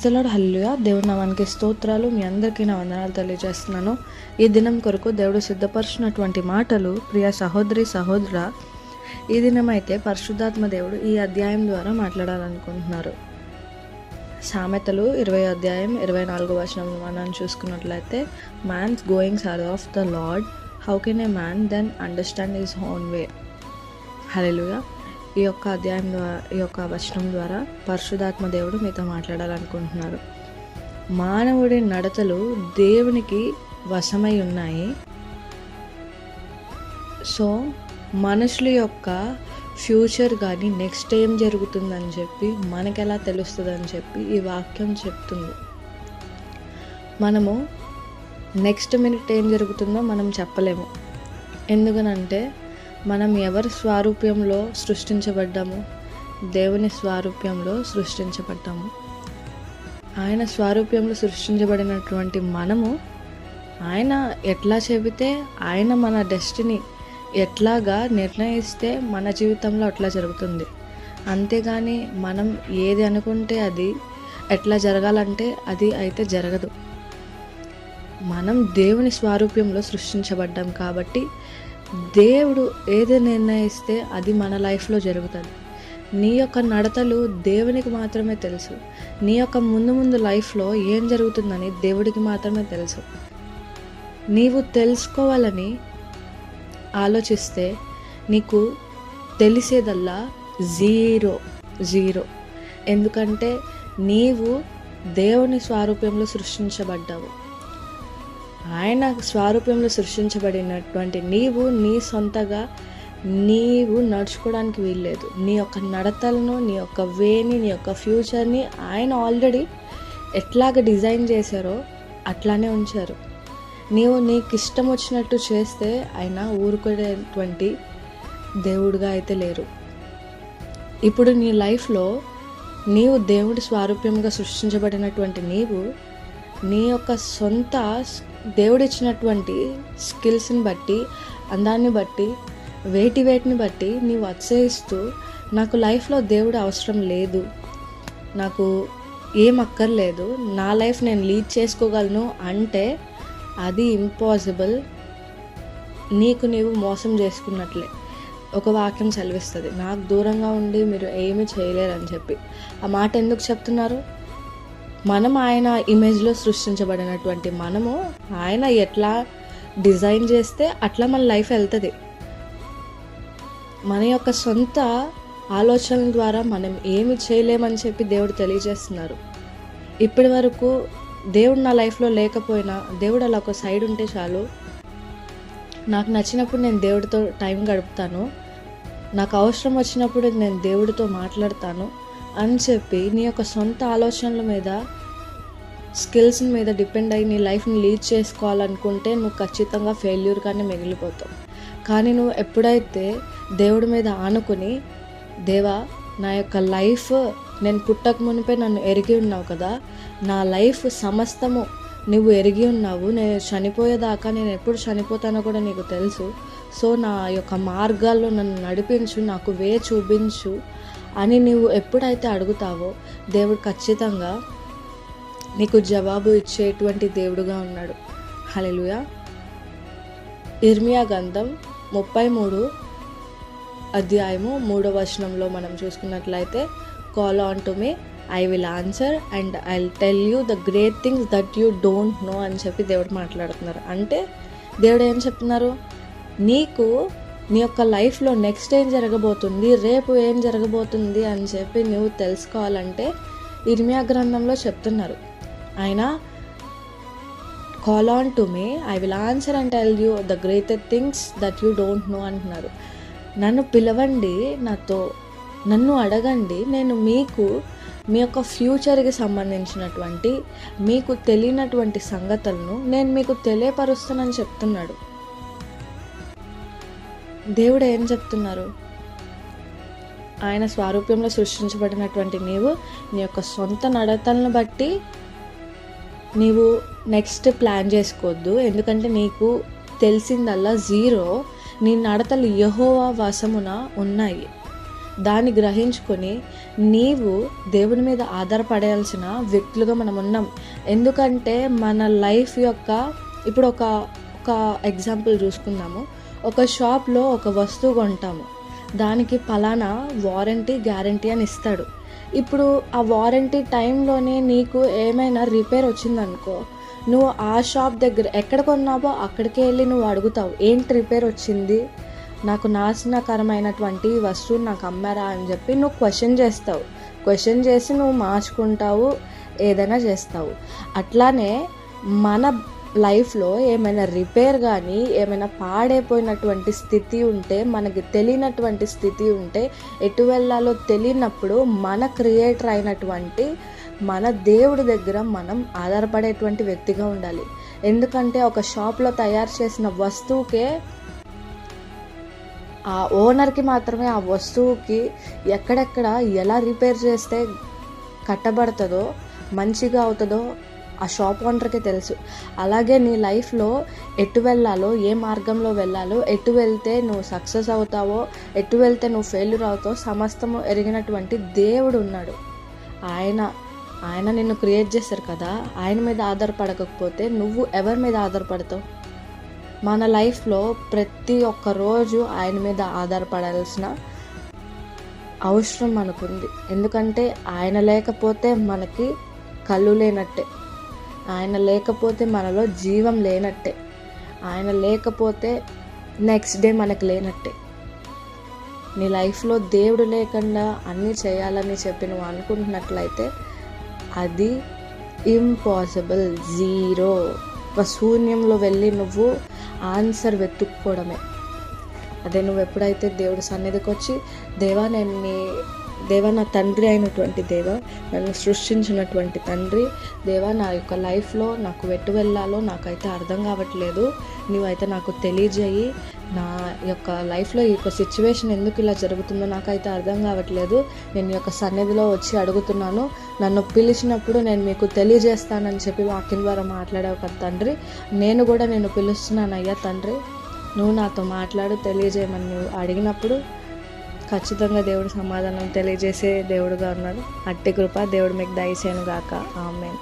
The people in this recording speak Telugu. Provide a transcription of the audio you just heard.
ప్రైస్తలాడు హల్లెలూయా. దేవుడి నామానికి స్తోత్రాలు. మీ అందరికీ నా వందనాలు తెలియజేస్తున్నాను. ఈ దినం కొరకు దేవుడు సిద్ధపరిచినటువంటి మాటలు, ప్రియ సహోదరి సహోదర, ఈ దినమైతే పరిశుద్ధాత్మ దేవుడు ఈ అధ్యాయం ద్వారా మాట్లాడాలనుకుంటున్నారు. సామెతలు 20 అధ్యాయం 24 వచనం మనం చూసుకున్నట్లయితే, man's goings are of the Lord, how can a man then understand his own way. Hallelujah. ఈ యొక్క అధ్యాయం ద్వారా, ఈ యొక్క వచనం ద్వారా పరిశుద్ధాత్మ దేవుడు మీతో మాట్లాడాలనుకుంటున్నారు. మానవుడి నడతలు దేవునికి వశమై ఉన్నాయి. సో మనుషుల యొక్క ఫ్యూచర్ కానీ నెక్స్ట్ ఏం జరుగుతుందని చెప్పి మనకెలా తెలుస్తుందని చెప్పి ఈ వాక్యం చెప్తుంది. మనము నెక్స్ట్ మినిట్ ఏం జరుగుతుందో మనం చెప్పలేము. ఎందుకనంటే మనం ఎవరి స్వారూప్యంలో సృష్టించబడ్డాము? దేవుని స్వారూప్యంలో సృష్టించబడ్డాము. ఆయన స్వారూప్యంలో సృష్టించబడినటువంటి మనము, ఆయన ఎట్లా చెబితే, ఆయన మన డెస్టినీ ఎట్లాగా నిర్ణయిస్తే మన జీవితంలో అట్లా జరుగుతుంది. అంతేగాని మనం ఏది అనుకుంటే అది ఎట్లా జరగాలంటే అది అయితే జరగదు. మనం దేవుని స్వారూప్యంలో సృష్టించబడ్డాం కాబట్టి దేవుడు ఏది నిర్ణయిస్తే అది మన లైఫ్లో జరుగుతుంది. నీ యొక్క నడతలు దేవునికి మాత్రమే తెలుసు. నీ యొక్క ముందు లైఫ్లో ఏం జరుగుతుందని దేవుడికి మాత్రమే తెలుసు. నీవు తెలుసుకోవాలని ఆలోచిస్తే నీకు తెలిసేదల్లా జీరో. ఎందుకంటే నీవు దేవుని స్వారూప్యంలో సృష్టించబడ్డావు. ఆయన స్వారూప్యంలో సృష్టించబడినటువంటి నీవు నీ సొంతగా నీవు నడుచుకోవడానికి వీల్లేదు. నీ యొక్క నడతలను, నీ యొక్క వేని, నీ యొక్క ఫ్యూచర్ని ఆయన ఆల్రెడీ ఎట్లాగ డిజైన్ చేశారో అట్లానే ఉంచారు. నీవు నీకు ఇష్టం వచ్చినట్టు చేస్తే ఆయన ఊరుకునేటువంటి దేవుడుగా అయితే లేరు. ఇప్పుడు నీ లైఫ్లో నీవు దేవుడి స్వారూప్యంగా సృష్టించబడినటువంటి నీవు నీ యొక్క సొంత దేవుడిచ్చినటువంటి స్కిల్స్ని బట్టి, అందాన్ని బట్టి, వేటిని బట్టి నీవు అతిశయిస్తూ, నాకు లైఫ్లో దేవుడు అవసరం లేదు, నాకు ఏం అక్కర్లేదు, నా లైఫ్ నేను లీడ్ చేసుకోగలను అంటే అది ఇంపాసిబుల్. నీకు నీవు మోసం చేసుకున్నట్లే. ఒక వాక్యం సెలవిస్తుంది, నాకు దూరంగా ఉండి మీరు ఏమీ చేయలేరని చెప్పి. ఆ మాట ఎందుకు చెప్తున్నారు? మనం ఆయన ఇమేజ్లో సృష్టించబడినటువంటి మనము, ఆయన ఎట్లా డిజైన్ చేస్తే అట్లా మన లైఫ్ వెళ్తుంది. మన యొక్క సొంత ఆలోచనల ద్వారా మనం ఏమి చేయలేమని చెప్పి దేవుడు తెలియజేస్తున్నారు. ఇప్పటి వరకు దేవుడు నా లైఫ్లో లేకపోయినా, దేవుడు అలా ఒక సైడ్ ఉంటే చాలు, నాకు నచ్చినప్పుడు నేను దేవుడితో టైం గడుపుతాను, నాకు అవసరం వచ్చినప్పుడు నేను దేవుడితో మాట్లాడతాను అని చెప్పి నీ యొక్క సొంత ఆలోచనల మీద, స్కిల్స్ మీద డిపెండ్ అయ్యి నీ లైఫ్ని లీడ్ చేసుకోవాలనుకుంటే నువ్వు ఖచ్చితంగా ఫెయిల్యూర్గానే మిగిలిపోతావు. కానీ నువ్వు ఎప్పుడైతే దేవుడి మీద ఆనుకుని, దేవా నా యొక్క లైఫ్ నేను పుట్టక మునిపే నన్ను ఎరిగి ఉన్నావు కదా, నా లైఫ్ సమస్తము నువ్వు ఎరిగి ఉన్నావు, నేను చనిపోయేదాకా, నేను ఎప్పుడు చనిపోతానో కూడా నీకు తెలుసు, సో నా యొక్క మార్గాల్లో నన్ను నడిపించు, నాకు వే చూపించు అని నువ్వు ఎప్పుడైతే అడుగుతావో దేవుడు ఖచ్చితంగా నీకు జవాబు ఇచ్చేటువంటి దేవుడుగా ఉన్నాడు. హల్లెలూయా. ఇర్మియా గ్రంథం 33 అధ్యాయము 3వ వచనంలో మనం చూసుకున్నట్లయితే, call on to me, I will answer and I will tell you the great things that you don't know అని చెప్పి దేవుడు మాట్లాడుతున్నారు. అంటే దేవుడు ఏం చెప్తున్నారు? నీకు నీ యొక్క లైఫ్లో నెక్స్ట్ ఏం జరగబోతుంది, రేపు ఏం జరగబోతుంది అని చెప్పి నువ్వు తెలుసుకోవాలంటే ఇర్మియా గ్రంథంలో చెప్తున్నారు. ఆయన call on to me, I will answer and tell you the greater things that you don't know అంటున్నారు. నన్ను పిలవండి, నన్ను అడగండి, నేను మీకు మీ యొక్క ఫ్యూచర్కి సంబంధించినటువంటి, మీకు తెలియనటువంటి సంగతులను నేను మీకు తెలియపరుస్తానని చెప్తున్నాడు. దేవుడు ఏం చెప్తున్నారు? ఆయన స్వారూప్యంలో సృష్టించబడినటువంటి నీవు నీ యొక్క సొంత నడతలను బట్టి నీవు నెక్స్ట్ ప్లాన్ చేసుకోవద్దు. ఎందుకంటే నీకు తెలిసిందల్లా జీరో. నీ నడతలు యెహోవా వశమున ఉన్నాయి. దాన్ని గ్రహించుకొని నీవు దేవుని మీద ఆధారపడాల్సిన వ్యక్తులుగా మనం ఉన్నాం. ఎందుకంటే మన లైఫ్ యొక్క ఇప్పుడు ఒక ఎగ్జాంపుల్ చూసుకుందాము. ఒక షాప్లో ఒక వస్తువు కొంటాము, దానికి పలానా వారంటీ గ్యారంటీ అని ఇస్తాడు. ఇప్పుడు ఆ వారంటీ టైంలోనే నీకు ఏమైనా రిపేర్ వచ్చిందనుకో, నువ్వు ఆ షాప్ దగ్గర ఎక్కడ కొన్నావో అక్కడికే వెళ్ళి నువ్వు అడుగుతావు, ఏంటి రిపేర్ వచ్చింది, నాకు నాశనకరమైనటువంటి వస్తువు నాకు అమ్మారా అని చెప్పి నువ్వు క్వశ్చన్ చేస్తావు. క్వశ్చన్ చేసి నువ్వు మార్చుకుంటావు, ఏదైనా చేస్తావు. అట్లానే మన లైఫ్లో ఏమైనా రిపేర్ కానీ ఏమైనా పాడైపోయినటువంటి స్థితి ఉంటే, మనకి తెలియనటువంటి స్థితి ఉంటే, ఎటు వెళ్ళాలో తెలియనప్పుడు మన క్రియేటర్ అయినటువంటి మన దేవుడి దగ్గర మనం ఆధారపడేటువంటి వ్యక్తిగా ఉండాలి. ఎందుకంటే ఒక షాప్లో తయారు చేసిన వస్తువుకే ఆ ఓనర్కి మాత్రమే ఆ వస్తువుకి ఎక్కడెక్కడ ఎలా రిపేర్ చేస్తే కట్టబడుతుందో మంచిగా అవుతుందో ఆ షాప్ ఓనర్కే తెలుసు. అలాగే నీ లైఫ్లో ఎటు వెళ్ళాలో, ఏ మార్గంలో వెళ్ళాలో, ఎటు వెళ్తే నువ్వు సక్సెస్ అవుతావో, ఎటు వెళ్తే నువ్వు ఫెయిల్యూర్ అవుతావో సమస్తము ఎరిగినటువంటి దేవుడు ఉన్నాడు. ఆయన నిన్ను క్రియేట్ చేశారు కదా, ఆయన మీద ఆధారపడకపోతే నువ్వు ఎవరి మీద ఆధారపడతావు? మన లైఫ్లో ప్రతి ఒక్క రోజు ఆయన మీద ఆధారపడాల్సిన అవసరం మనకుంది. ఎందుకంటే ఆయన లేకపోతే మనకి కళ్ళు లేనట్టే, ఆయన లేకపోతే మనలో జీవం లేనట్టే, ఆయన లేకపోతే నెక్స్ట్ డే మనకు లేనట్టే. నీ లైఫ్లో దేవుడు లేకుండా అన్నీ చేయాలని చెప్పి నువ్వు అనుకుంటున్నట్లయితే అది ఇంపాసిబుల్, జీరో. ఒక శూన్యంలో వెళ్ళి నువ్వు ఆన్సర్ వెతుక్కోవడమే. అదే నువ్వు ఎప్పుడైతే దేవుడి సన్నిధికి వచ్చి, దేవా నా తండ్రి అయినటువంటి దేవా, నన్ను సృష్టించినటువంటి తండ్రి దేవా, నా యొక్క లైఫ్లో నాకు ఎటు వెళ్ళాలో నాకైతే అర్థం కావట్లేదు, నువ్వైతే నాకు తెలియజేయి. నా యొక్క లైఫ్లో ఈ యొక్క సిచ్యువేషన్ ఎందుకు ఇలా జరుగుతుందో నాకైతే అర్థం కావట్లేదు. నేను ఈ యొక్క సన్నిధిలో వచ్చి అడుగుతున్నాను, నన్ను పిలిచినప్పుడు నేను మీకు తెలియజేస్తానని చెప్పి వాక్యం ద్వారా మాట్లాడావు కదా తండ్రి. నేను కూడా నేను పిలుస్తున్నాను అయ్యా తండ్రి, నువ్వు నాతో మాట్లాడు, తెలియజేయమని నువ్వు అడిగినప్పుడు ఖచ్చితంగా దేవుడు సమాధానం తెలియజేసే దేవుడుగా ఉన్నాడు. అట్టి కృప దేవుడు మీకు దయచేయను గాక. ఆమేన్.